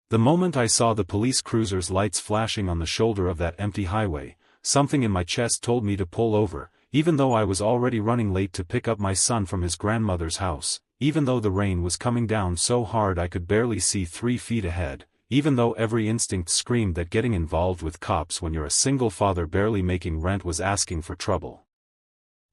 The moment I saw the police cruiser's lights flashing on the shoulder of that empty highway, something in my chest told me to pull over, even though I was already running late to pick up my son from his grandmother's house, even though the rain was coming down so hard I could barely see 3 feet ahead, even though every instinct screamed that getting involved with cops when you're a single father barely making rent was asking for trouble.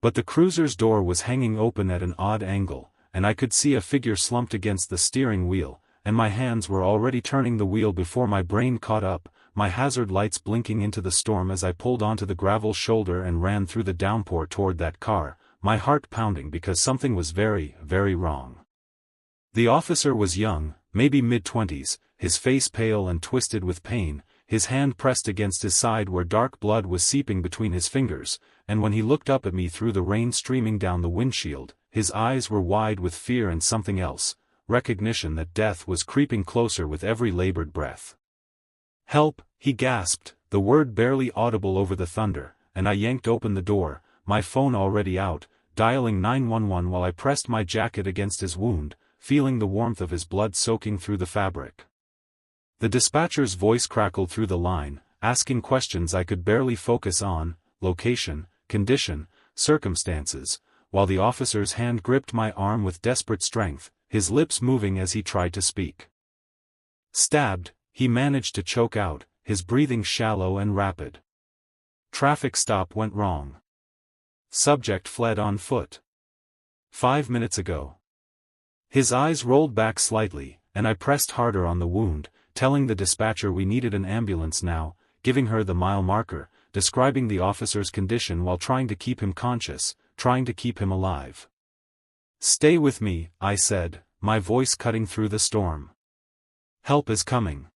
But the cruiser's door was hanging open at an odd angle, and I could see a figure slumped against the steering wheel, and my hands were already turning the wheel before my brain caught up, my hazard lights blinking into the storm as I pulled onto the gravel shoulder and ran through the downpour toward that car, my heart pounding because something was very, very wrong. The officer was young, maybe mid-20s, his face pale and twisted with pain, his hand pressed against his side where dark blood was seeping between his fingers, and when he looked up at me through the rain streaming down the windshield, his eyes were wide with fear and something else, recognition that death was creeping closer with every labored breath. "Help," he gasped, the word barely audible over the thunder, and I yanked open the door, my phone already out, dialing 911 while I pressed my jacket against his wound, feeling the warmth of his blood soaking through the fabric. The dispatcher's voice crackled through the line, asking questions I could barely focus on: location, condition, circumstances, while the officer's hand gripped my arm with desperate strength, his lips moving as he tried to speak. "Stabbed," he managed to choke out, his breathing shallow and rapid. "Traffic stop went wrong. Subject fled on foot. 5 minutes ago." His eyes rolled back slightly, and I pressed harder on the wound, telling the dispatcher we needed an ambulance now, giving her the mile marker, describing the officer's condition while trying to keep him conscious, trying to keep him alive. "Stay with me," I said, my voice cutting through the storm. "Help is coming."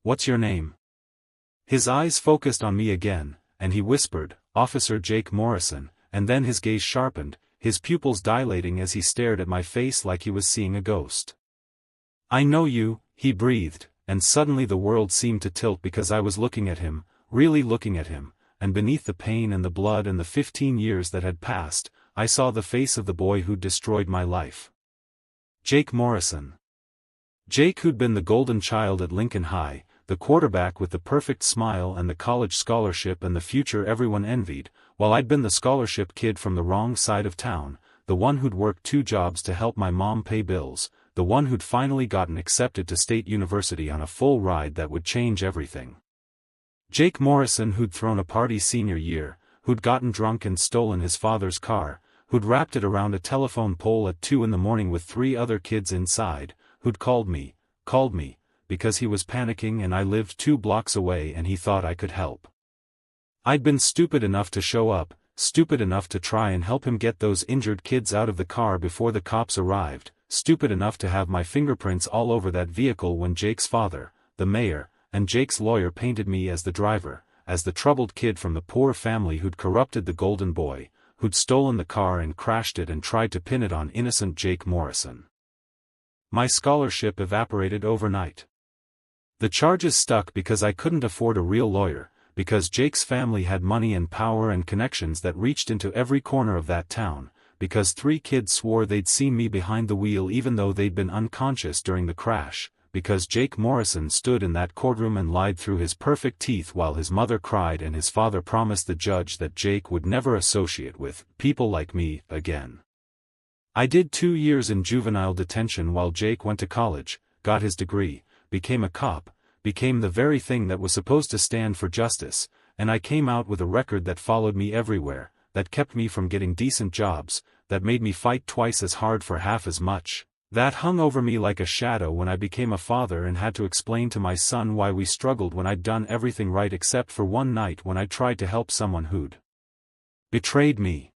"What's your name?" His eyes focused on me again, and he whispered, "Officer Jake Morrison," and then his gaze sharpened, his pupils dilating as he stared at my face like he was seeing a ghost. "I know you," he breathed, and suddenly the world seemed to tilt because I was looking at him, really looking at him, and beneath the pain and the blood and the 15 years that had passed, I saw the face of the boy who'd destroyed my life. Jake Morrison. Jake, who'd been the golden child at Lincoln High, the quarterback with the perfect smile and the college scholarship and the future everyone envied, while I'd been the scholarship kid from the wrong side of town, the one who'd worked 2 jobs to help my mom pay bills, the one who'd finally gotten accepted to State University on a full ride that would change everything. Jake Morrison, who'd thrown a party senior year, who'd gotten drunk and stolen his father's car, who'd wrapped it around a telephone pole at 2 in the morning with 3 other kids inside, who'd called me, because he was panicking and I lived 2 blocks away and he thought I could help. I'd been stupid enough to show up, stupid enough to try and help him get those injured kids out of the car before the cops arrived, stupid enough to have my fingerprints all over that vehicle when Jake's father, the mayor, and Jake's lawyer painted me as the driver, as the troubled kid from the poor family who'd corrupted the golden boy, who'd stolen the car and crashed it and tried to pin it on innocent Jake Morrison. My scholarship evaporated overnight. The charges stuck because I couldn't afford a real lawyer, because Jake's family had money and power and connections that reached into every corner of that town, because 3 kids swore they'd seen me behind the wheel even though they'd been unconscious during the crash, because Jake Morrison stood in that courtroom and lied through his perfect teeth while his mother cried and his father promised the judge that Jake would never associate with people like me again. I did 2 years in juvenile detention while Jake went to college, got his degree, became a cop, became the very thing that was supposed to stand for justice, and I came out with a record that followed me everywhere, that kept me from getting decent jobs, that made me fight twice as hard for half as much, that hung over me like a shadow when I became a father and had to explain to my son why we struggled when I'd done everything right except for one night when I tried to help someone who'd betrayed me.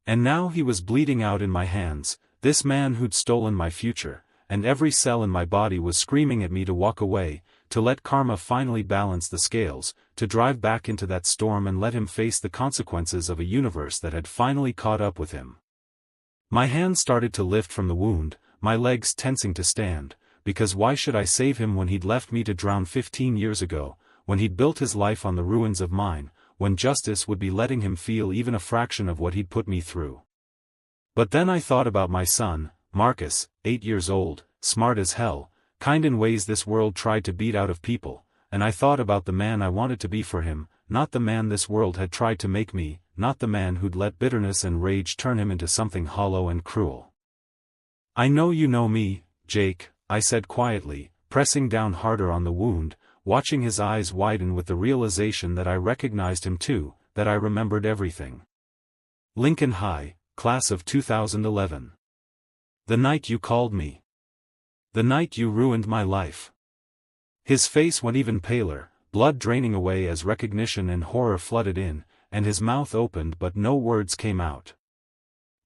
And now he was bleeding out in my hands, this man who'd stolen my future, and every cell in my body was screaming at me to walk away, to let karma finally balance the scales, to drive back into that storm and let him face the consequences of a universe that had finally caught up with him. My hands started to lift from the wound, my legs tensing to stand, because why should I save him when he'd left me to drown 15 years ago, when he'd built his life on the ruins of mine, when justice would be letting him feel even a fraction of what he'd put me through. But then I thought about my son, Marcus, 8 years old, smart as hell, kind in ways this world tried to beat out of people, and I thought about the man I wanted to be for him, not the man this world had tried to make me, not the man who'd let bitterness and rage turn him into something hollow and cruel. "I know you know me, Jake," I said quietly, pressing down harder on the wound, watching his eyes widen with the realization that I recognized him too, that I remembered everything. "Lincoln High, class of 2011. The night you called me. The night you ruined my life." His face went even paler, blood draining away as recognition and horror flooded in, and his mouth opened but no words came out.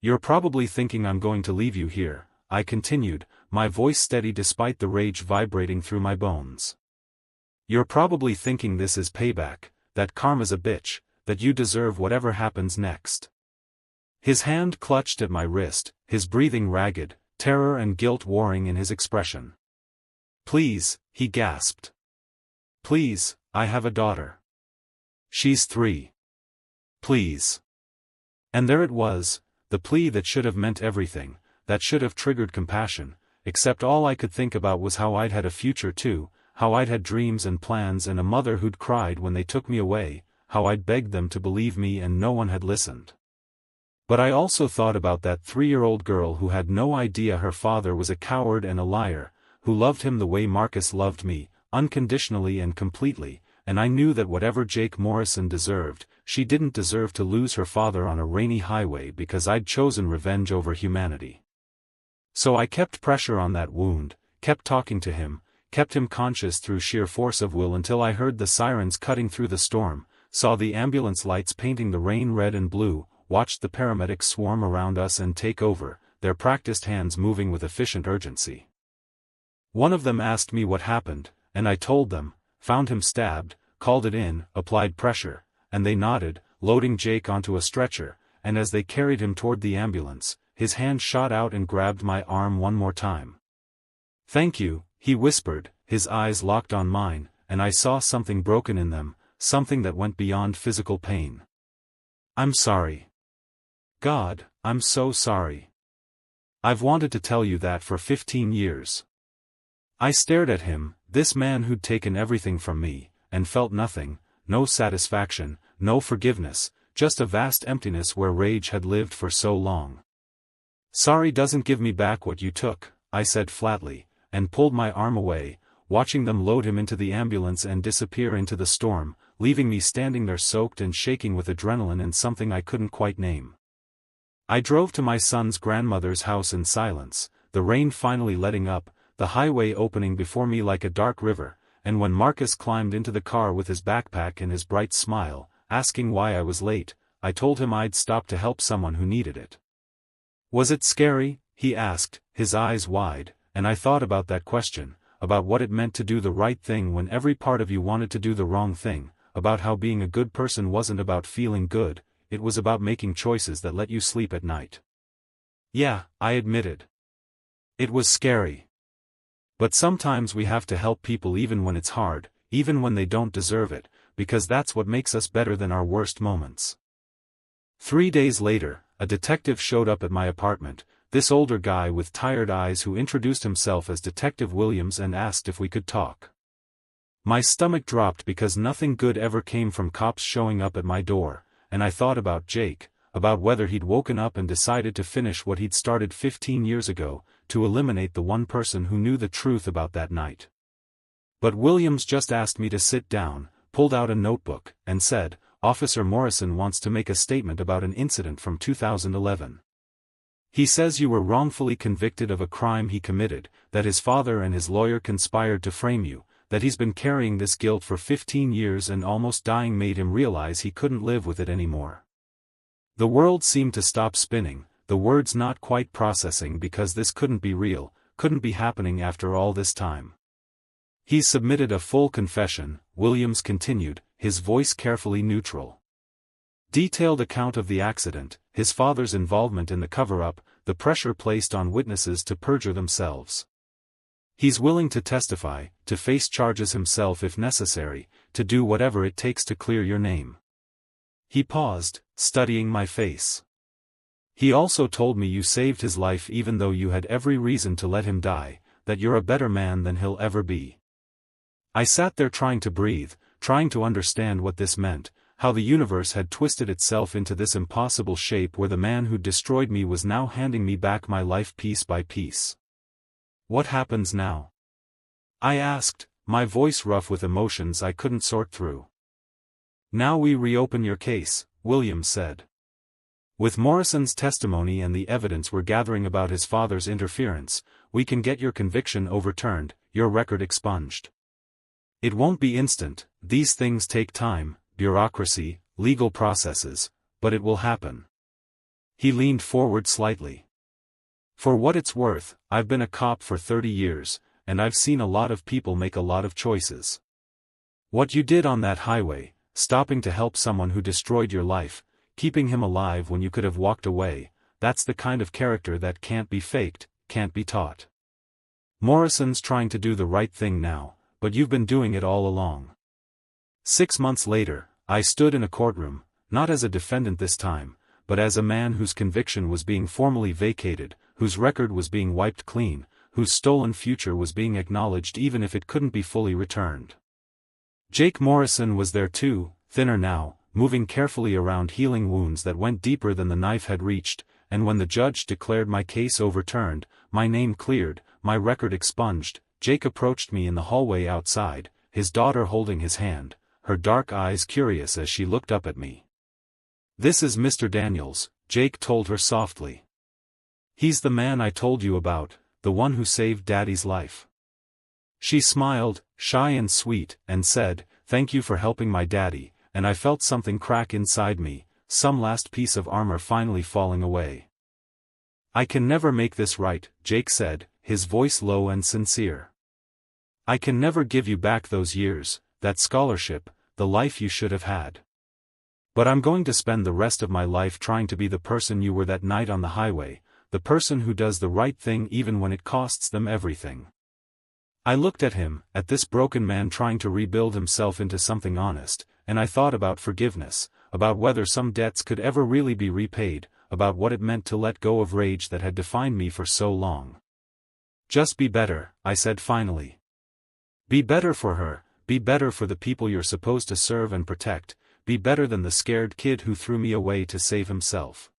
"You're probably thinking I'm going to leave you here," I continued, my voice steady despite the rage vibrating through my bones. "You're probably thinking this is payback, that karma's a bitch, that you deserve whatever happens next." His hand clutched at my wrist, his breathing ragged, terror and guilt warring in his expression. "Please," he gasped. "Please, I have a daughter. She's 3. Please." And there it was, the plea that should have meant everything, that should have triggered compassion, except all I could think about was how I'd had a future too, how I'd had dreams and plans and a mother who'd cried when they took me away, how I'd begged them to believe me and no one had listened. But I also thought about that 3-year-old girl who had no idea her father was a coward and a liar, who loved him the way Marcus loved me, unconditionally and completely, and I knew that whatever Jake Morrison deserved, she didn't deserve to lose her father on a rainy highway because I'd chosen revenge over humanity. So I kept pressure on that wound, kept talking to him, kept him conscious through sheer force of will until I heard the sirens cutting through the storm, saw the ambulance lights painting the rain red and blue, watched the paramedics swarm around us and take over, their practiced hands moving with efficient urgency. One of them asked me what happened, and I told them, found him stabbed, called it in, applied pressure, and they nodded, loading Jake onto a stretcher, and as they carried him toward the ambulance, his hand shot out and grabbed my arm one more time. "Thank you," he whispered, his eyes locked on mine, and I saw something broken in them, something that went beyond physical pain. "I'm sorry. God, I'm so sorry. I've wanted to tell you that for 15 years. I stared at him, this man who'd taken everything from me, and felt nothing, no satisfaction, no forgiveness, just a vast emptiness where rage had lived for so long. "Sorry doesn't give me back what you took," I said flatly, and pulled my arm away, watching them load him into the ambulance and disappear into the storm, leaving me standing there soaked and shaking with adrenaline and something I couldn't quite name. I drove to my son's grandmother's house in silence, the rain finally letting up, the highway opening before me like a dark river, and when Marcus climbed into the car with his backpack and his bright smile, asking why I was late, I told him I'd stopped to help someone who needed it. "Was it scary?" he asked, his eyes wide, and I thought about that question, about what it meant to do the right thing when every part of you wanted to do the wrong thing, about how being a good person wasn't about feeling good, it was about making choices that let you sleep at night. "Yeah," I admitted. "It was scary. But sometimes we have to help people even when it's hard, even when they don't deserve it, because that's what makes us better than our worst moments." 3 days later, a detective showed up at my apartment, this older guy with tired eyes who introduced himself as Detective Williams and asked if we could talk. My stomach dropped because nothing good ever came from cops showing up at my door, and I thought about Jake, about whether he'd woken up and decided to finish what he'd started 15 years ago, to eliminate the one person who knew the truth about that night. But Williams just asked me to sit down, pulled out a notebook, and said, "Officer Morrison wants to make a statement about an incident from 2011. He says you were wrongfully convicted of a crime he committed, that his father and his lawyer conspired to frame you, that he's been carrying this guilt for 15 years and almost dying made him realize he couldn't live with it anymore." The world seemed to stop spinning, the words not quite processing because this couldn't be real, couldn't be happening after all this time. "He's submitted a full confession," Williams continued, his voice carefully neutral. "Detailed account of the accident, his father's involvement in the cover-up, the pressure placed on witnesses to perjure themselves. He's willing to testify, to face charges himself if necessary, to do whatever it takes to clear your name." He paused, studying my face. "He also told me you saved his life even though you had every reason to let him die, that you're a better man than he'll ever be. I sat there trying to breathe, trying to understand what this meant, how the universe had twisted itself into this impossible shape where the man who destroyed me was now handing me back my life piece by piece. What happens now? I asked, my voice rough with emotions I couldn't sort through. Now we reopen your case, Williams said. With Morrison's testimony and the evidence we're gathering about his father's interference, we can get your conviction overturned, your record expunged. It won't be instant, these things take time, bureaucracy, legal processes, but it will happen. He leaned forward slightly. For what it's worth, I've been a cop for 30 years, and I've seen a lot of people make a lot of choices. What you did on that highway, stopping to help someone who destroyed your life, keeping him alive when you could have walked away, that's the kind of character that can't be faked, can't be taught. Morrison's trying to do the right thing now, but you've been doing it all along. 6 months later, I stood in a courtroom, not as a defendant this time, but as a man whose conviction was being formally vacated, whose record was being wiped clean, whose stolen future was being acknowledged even if it couldn't be fully returned. Jake Morrison was there too, thinner now, moving carefully around healing wounds that went deeper than the knife had reached, and when the judge declared my case overturned, my name cleared, my record expunged, Jake approached me in the hallway outside, his daughter holding his hand, her dark eyes curious as she looked up at me. "This is Mr. Daniels," Jake told her softly. "He's the man I told you about, the one who saved Daddy's life." She smiled, shy and sweet, and said, "Thank you for helping my daddy," and I felt something crack inside me, some last piece of armor finally falling away. "I can never make this right," Jake said, his voice low and sincere. "I can never give you back those years, that scholarship, the life you should have had. But I'm going to spend the rest of my life trying to be the person you were that night on the highway, the person who does the right thing even when it costs them everything." I looked at him, at this broken man trying to rebuild himself into something honest, and I thought about forgiveness, about whether some debts could ever really be repaid, about what it meant to let go of rage that had defined me for so long. "Just be better," I said finally. "Be better for her, be better for the people you're supposed to serve and protect, be better than the scared kid who threw me away to save himself.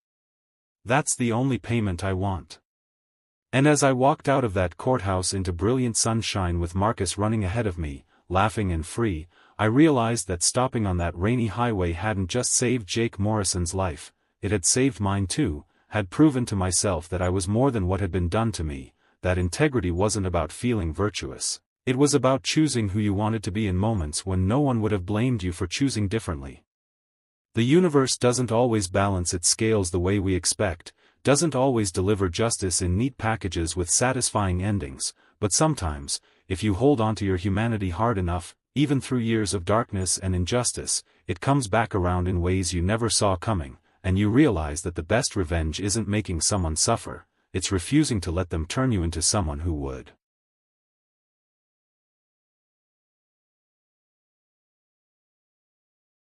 That's the only payment I want." And as I walked out of that courthouse into brilliant sunshine with Marcus running ahead of me, laughing and free, I realized that stopping on that rainy highway hadn't just saved Jake Morrison's life, it had saved mine too, had proven to myself that I was more than what had been done to me, that integrity wasn't about feeling virtuous, it was about choosing who you wanted to be in moments when no one would have blamed you for choosing differently. The universe doesn't always balance its scales the way we expect, doesn't always deliver justice in neat packages with satisfying endings, but sometimes, if you hold on to your humanity hard enough, even through years of darkness and injustice, it comes back around in ways you never saw coming, and you realize that the best revenge isn't making someone suffer, it's refusing to let them turn you into someone who would.